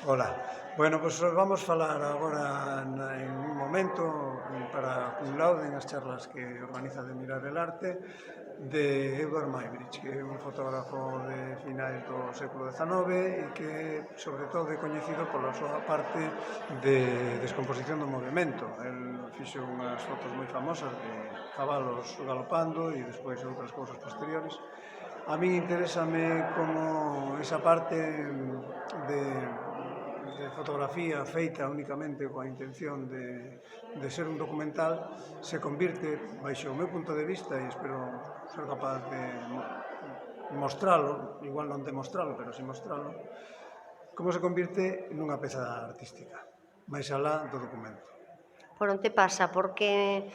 Ola. Bueno, pois vamos falar agora en un momento para un lauden as charlas que organiza de Mirar el Arte de Edward Muybridge, que é un fotógrafo de finais do século XIX e que sobre todo é coñecido pola súa parte de descomposición do movimento. El fixo unhas fotos moi famosas de cabalos galopando e despois outras cousas posteriores. A min interésame como esa parte de fotografía feita únicamente coa intención de ser un documental se convirte, baixo o meu punto de vista, e espero ser capaz de mostralo, igual non demostralo, pero si mostralo, como se convirte nunha peza artística, máis alá do documento. Por onde pasa? Por que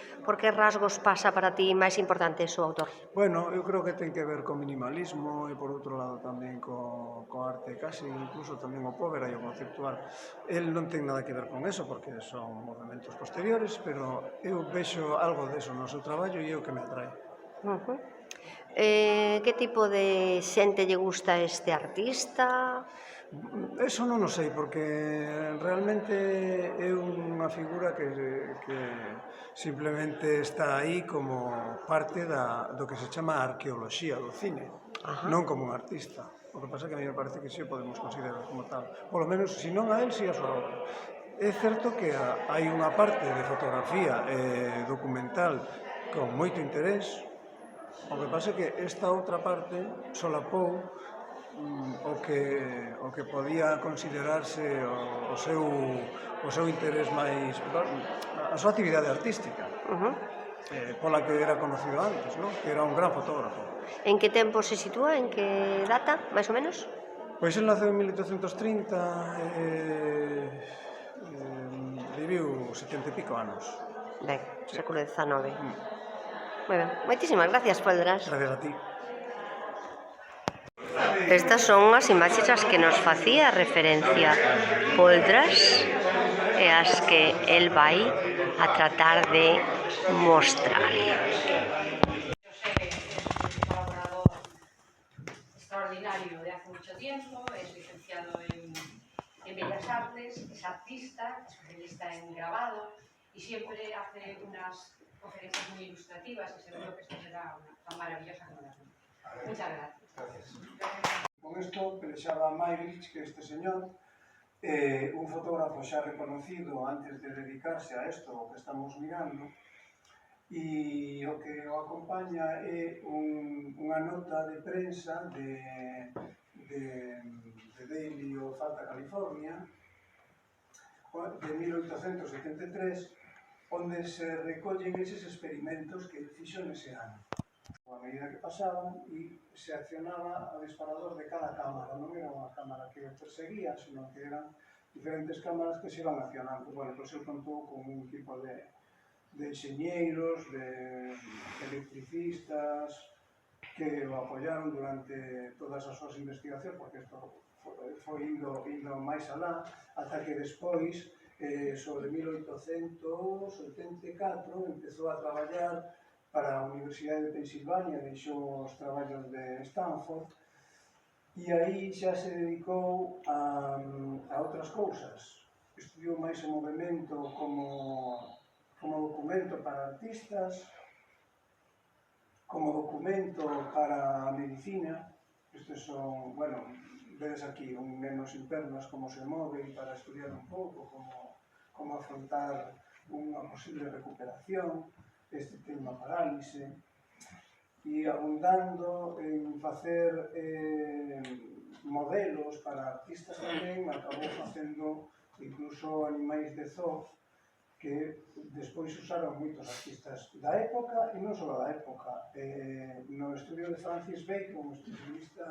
rasgos pasa para ti máis importantes o autor? Bueno, eu creo que ten que ver co minimalismo e por outro lado tamén co arte casi, incluso tamén o povera e o conceptual. El non ten nada que ver con eso porque son movimentos posteriores, pero eu vexo algo deso no seu traballo e é o que me atrae. Que tipo de xente lle gusta este artista? Eso non o sei, porque realmente é unha figura que simplemente está aí como parte do que se chama arqueoloxía do cine, non como un artista. O que pasa é que a mí me parece que sí o podemos considerar como tal. Polo menos, se non a él, si a súa obra. É certo que hai unha parte de fotografía documental con moito interés, o que pasa é que esta outra parte solapou o que podía considerarse o seu interés máis, a súa actividade artística, pola que era conocido antes, non? Que era un gran fotógrafo. En que tempo se sitúa? En que data, máis ou menos? Pois el naceu en 1830 e viviu 70 e pico anos. Ben, século XIX. Moi ben, moitísimas gracias, Poldras. Gracias a ti. Estas son as imaxes ás que nos facía referencia Poldras e as que el vai a tratar de mostrar. Extraordinario de hace mucho tiempo, es licenciado en Bellas Artes, es artista, especialista en grabado y siempre hace unas conferencias muy ilustrativas y seguro que esto será tan maravillosa como la tuya. Muchas gracias. Con isto pelexaba Muybridge, que este señor, un fotógrafo xa reconocido antes de dedicarse a isto, o que estamos mirando, e o que o acompaña é unha nota de prensa de Daily of Alta California de 1873, onde se recollen eses experimentos que ele fixo nese ano. A medida que pasaban e se accionaba o disparador de cada cámara, non era unha cámara que perseguía, senón que eran diferentes cámaras que se iban accionando. Bueno, pois el contou con un equipo de enxeñeiros, de electricistas, que o apoyaron durante todas as súas investigacións, porque isto foi indo máis alá, ata que despois, sobre 1884, empezou a traballar para a Universidade de Pensilvania, deixou os traballos de Stanford, e aí xa se dedicou a outras cousas. Estudiou máis o movimento como documento para artistas, como documento para a medicina. Estes son, bueno, vedes aquí un neno sin pernas como se move para estudiar un pouco como afrontar unha posible recuperación. Este ten unha parálise, e abundando en facer modelos para artistas tamén, acabou facendo incluso animais de zoo que despois usaron moitos artistas da época e non só da época. No estudio de Francis Bacon, un especialista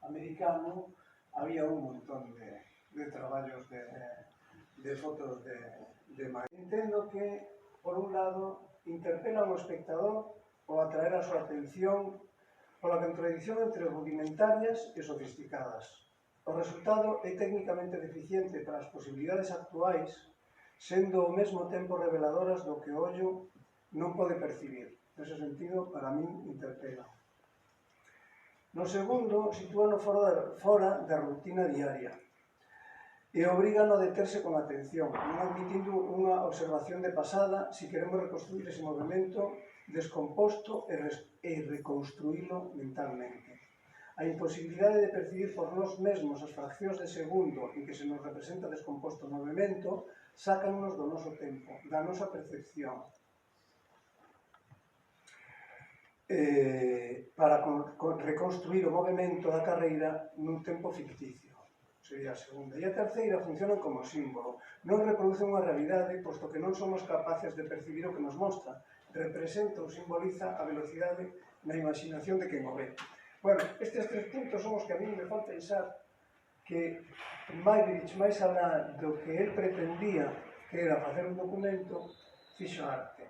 americano, había un montón de traballos de fotos de Muybridge. Entendo que, por un lado, interpela ao espectador ou atraer a súa atención pola contradición entre rudimentarias e sofisticadas. O resultado é técnicamente deficiente para as posibilidades actuais, sendo ao mesmo tempo reveladoras do que o ollo non pode percibir. Nese sentido, para min, interpela. No segundo, sitúano fora da rutina diaria. e obrigan a deterse con atención, non admitindo unha observación de pasada se queremos reconstruir ese movimento descomposto e reconstruílo mentalmente. A imposibilidade de percibir por nós mesmos as fraccións de segundo en que se nos representa descomposto o movimento sácannos do noso tempo, da nosa percepción. Para reconstruir o movimento da carreira nun tempo ficticio. Sería a segunda. E a terceira funcionan como símbolo. Non reproducen unha realidade, posto que non somos capaces de percibir o que nos mostra. Representa ou simboliza a velocidade na imaginación de quen o ve. Bueno, estes tres puntos son os que a mí me fan pensar que Malevich, máis alá do que el pretendía, que era facer un documento, fixo arte.